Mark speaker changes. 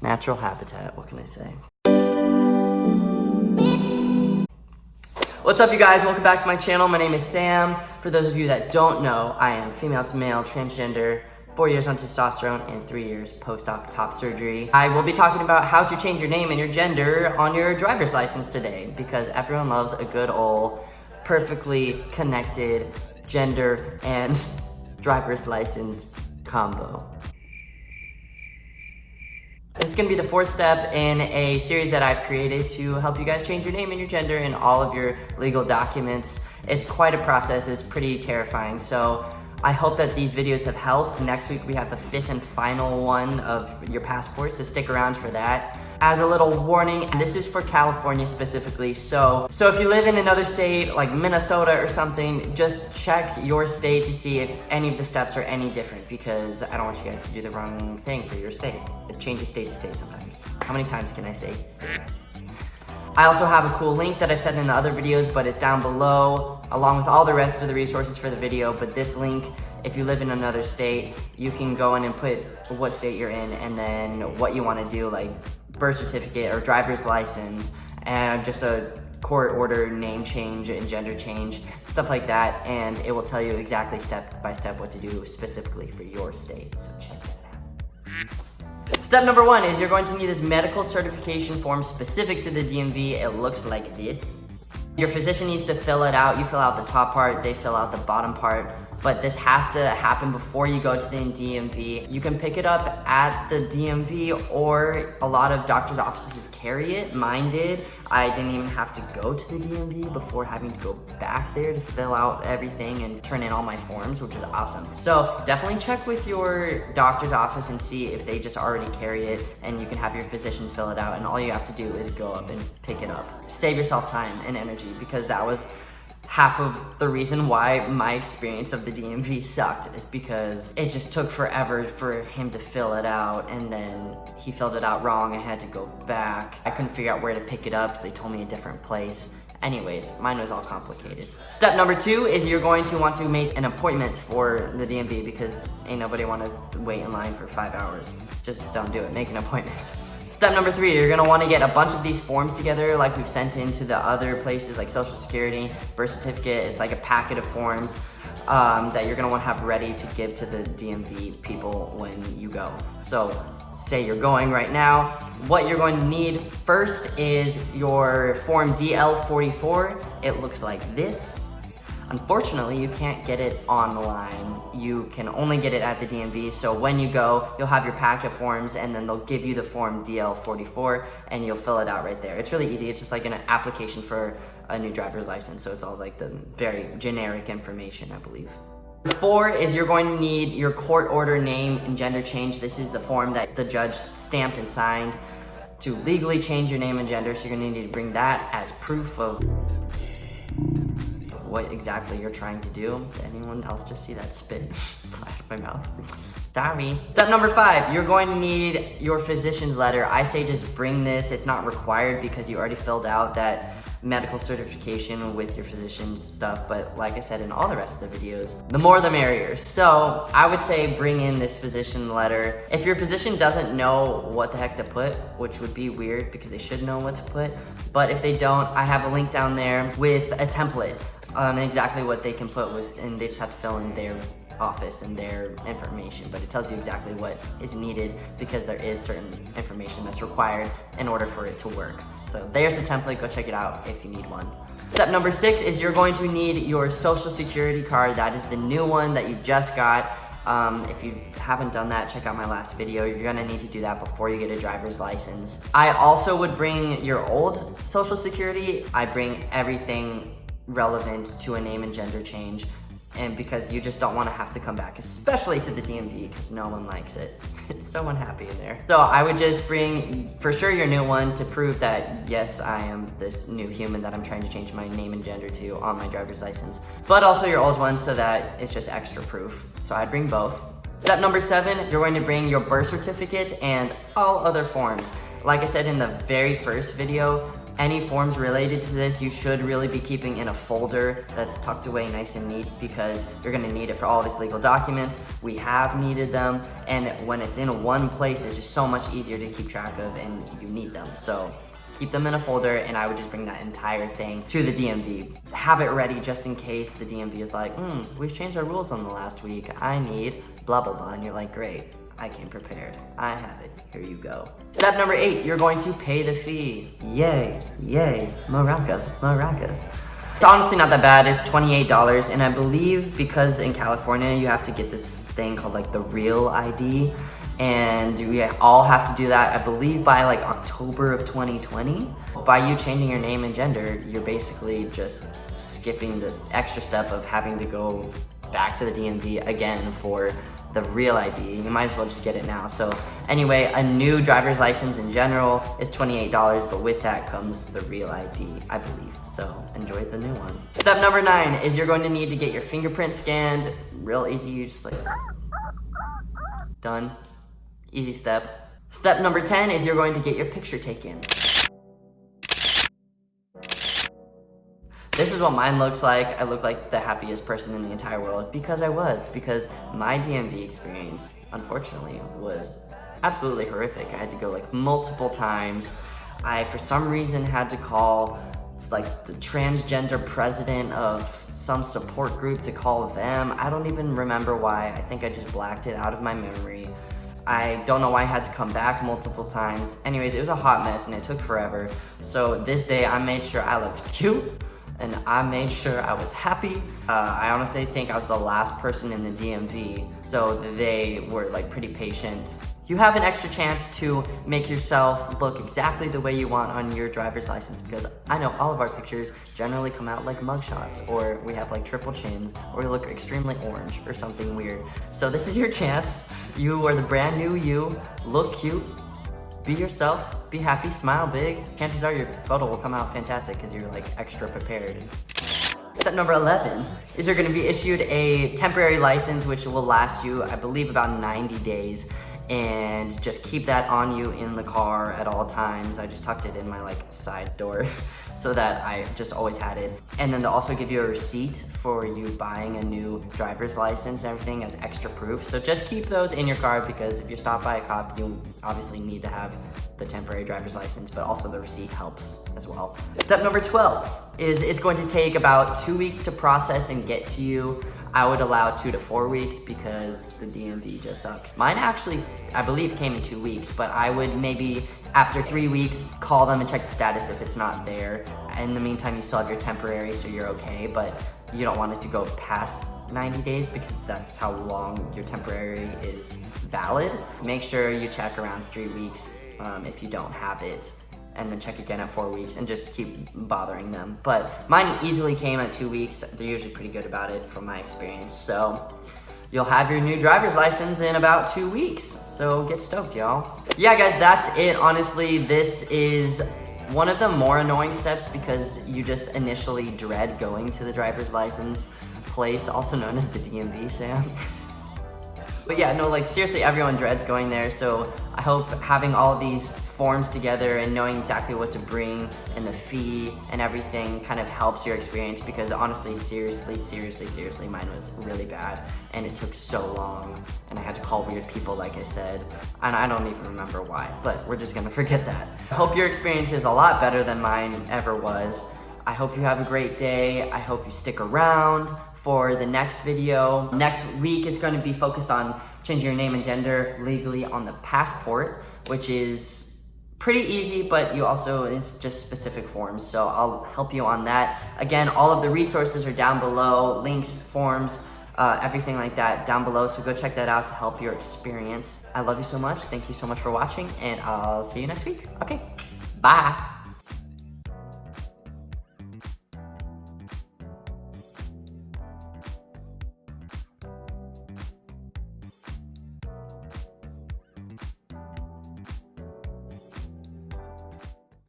Speaker 1: Natural habitat, what can I say? What's up, you guys? Welcome back to my channel. My name is Sam. For those of you that don't know, I am female to male, transgender, 4 years on testosterone, and 3 years post-op top surgery. I will be talking about how to change your name and your gender on your driver's license today, because everyone loves a good old, perfectly connected gender and driver's license combo. This is going to be the fourth step in a series that I've created to help you guys change your name and your gender in all of your legal documents. It's quite a process. It's pretty terrifying. So I hope that these videos have helped. Next week we have the fifth and final one of your passport, so stick around for that. As a little warning, this is for California specifically, so if you live in another state like Minnesota or something, just check your state to see if any of the steps are any different, because I don't want you guys to do the wrong thing for your state. It changes state to state sometimes. How many times can I say state? I also have a cool link that I've said in the other videos, but it's down below, along with all the rest of the resources for the video. But this link, if you live in another state, you can go in and put what state you're in and then what you want to do, like birth certificate or driver's license, and just a court order, name change and gender change, stuff like that. And it will tell you exactly step by step what to do specifically for your state. So check that out. Step number one is you're going to need this medical certification form specific to the DMV. It looks like this. Your physician needs to fill it out. You fill out the top part, they fill out the bottom part, but this has to happen before you go to the DMV. You can pick it up at the DMV, or a lot of doctor's offices carry it. Mine did. I didn't even have to go to the DMV before having to go back there to fill out everything and turn in all my forms, which is awesome. So definitely check with your doctor's office and see if they just already carry it, and you can have your physician fill it out, and all you have to do is go up and pick it up. Save yourself time and energy, because that was half of the reason why my experience of the DMV sucked, is because it just took forever for him to fill it out, and then he filled it out wrong. I had to go back. I couldn't figure out where to pick it up, so they told me a different place. Anyways, mine was all complicated. Step number two is you're going to want to make an appointment for the DMV, because ain't nobody want to wait in line for 5 hours. Just don't do it. Make an appointment. Step number three, you're gonna wanna get a bunch of these forms together like we've sent into the other places like Social Security, birth certificate. It's like a packet of forms that you're gonna wanna have ready to give to the DMV people when you go. So say you're going right now, what you're going to need first is your form DL44. It looks like this. Unfortunately, you can't get it online. You can only get it at the DMV. So when you go, you'll have your packet of forms, and then they'll give you the form DL44, and you'll fill it out right there. It's really easy. It's just like an application for a new driver's license. So it's all like the very generic information, I believe. Four is you're going to need your court order name and gender change. This is the form that the judge stamped and signed to legally change your name and gender. So you're gonna need to bring that as proof of what exactly you're trying to do. Did anyone else just see that spit fly out of my mouth? Sorry. Step number five, you're going to need your physician's letter. I say just bring this. It's not required because you already filled out that medical certification with your physician's stuff, but like I said in all the rest of the videos, the more the merrier. So I would say bring in this physician letter. If your physician doesn't know what the heck to put, which would be weird because they should know what to put, but if they don't, I have a link down there with a template on exactly what they can put with, and they just have to fill in their office and their information, but it tells you exactly what is needed, because there is certain information that's required in order for it to work. So there's the template, go check it out if you need one. Step number six is you're going to need your Social Security card. That is the new one that you just got. If you haven't done that, check out my last video. You're gonna need to do that before you get a driver's license. I also would bring your old Social Security. I bring everything relevant to a name and gender change, and because you just don't want to have to come back, especially to the DMV, because no one likes it. It's so unhappy in there. So I would just bring for sure your new one to prove that yes, I am this new human that I'm trying to change my name and gender to on my driver's license, but also your old one so that it's just extra proof. So I'd bring both. Step number seven, you're going to bring your birth certificate and all other forms. Like I said in the very first video, Any forms related to this, you should really be keeping in a folder that's tucked away nice and neat, because you're gonna need it for all these legal documents. We have needed them, and when it's in one place, it's just so much easier to keep track of, and you need them. So keep them in a folder, and I would just bring that entire thing to the DMV. Have it ready just in case the DMV is like, we've changed our rules on the last week. I need blah, blah, blah. And you're like, great, I came prepared. I have it, here you go. Step number 8, you're going to pay the fee. Yay, yay, maracas, maracas. It's honestly not that bad, it's $28, and I believe because in California, you have to get this thing called like the real ID, and we all have to do that, I believe, by like October of 2020. By you changing your name and gender, you're basically just skipping this extra step of having to go back to the DMV again for the real ID. You might as well just get it now. So anyway, a new driver's license in general is $28, but with that comes the real ID, I believe. So enjoy the new one. Step number 9 is you're going to need to get your fingerprint scanned. Real easy, you just like, done. Easy step. Step number 10 is you're going to get your picture taken. This is what mine looks like. I look like the happiest person in the entire world because my DMV experience, unfortunately, was absolutely horrific. I had to go like multiple times. I, for some reason, had to call like the transgender president of some support group to call them. I don't even remember why. I think I just blacked it out of my memory. I don't know why I had to come back multiple times. Anyways, it was a hot mess and it took forever. So this day I made sure I looked cute and I made sure I was happy. I honestly think I was the last person in the DMV, so they were like pretty patient. You have an extra chance to make yourself look exactly the way you want on your driver's license, because I know all of our pictures generally come out like mugshots, or we have like triple chins, or we look extremely orange or something weird. So this is your chance. You are the brand new you. Look cute, be yourself, be happy, smile big. Chances are your photo will come out fantastic because you're like extra prepared. Step number 11 is you're gonna be issued a temporary license, which will last you, I believe, about 90 days. And just keep that on you in the car at all times. I just tucked it in my like side door so that I just always had it. And then they'll also give you a receipt for you buying a new driver's license and everything as extra proof. So just keep those in your car, because if you're stopped by a cop, you obviously need to have the temporary driver's license, but also the receipt helps as well. Step number 12 is it's going to take about 2 weeks to process and get to you. I would allow 2 to 4 weeks because the DMV just sucks. Mine actually, I believe, came in 2 weeks, but I would maybe after 3 weeks call them and check the status if it's not there. In the meantime, you still have your temporary, so you're okay, but you don't want it to go past 90 days because that's how long your temporary is valid. Make sure you check around 3 weeks if you don't have it, and then check again at 4 weeks and just keep bothering them. But mine easily came at 2 weeks. They're usually pretty good about it from my experience. So you'll have your new driver's license in about 2 weeks. So get stoked, y'all. Yeah, guys, that's it. Honestly, this is one of the more annoying steps because you just initially dread going to the driver's license place, also known as the DMV, Sam. But yeah, no, like seriously, everyone dreads going there. So I hope having all these forms together and knowing exactly what to bring and the fee and everything kind of helps your experience, because honestly, seriously, mine was really bad and it took so long and I had to call weird people, like I said, and I don't even remember why, but we're just gonna forget that. I hope your experience is a lot better than mine ever was. I hope you have a great day. I hope you stick around for the next video. Next week is going to be focused on changing your name and gender legally on the passport, which is pretty easy, but it's just specific forms. So I'll help you on that. Again, all of the resources are down below, links, forms, everything like that down below. So go check that out to help your experience. I love you so much. Thank you so much for watching, and I'll see you next week. Okay, bye.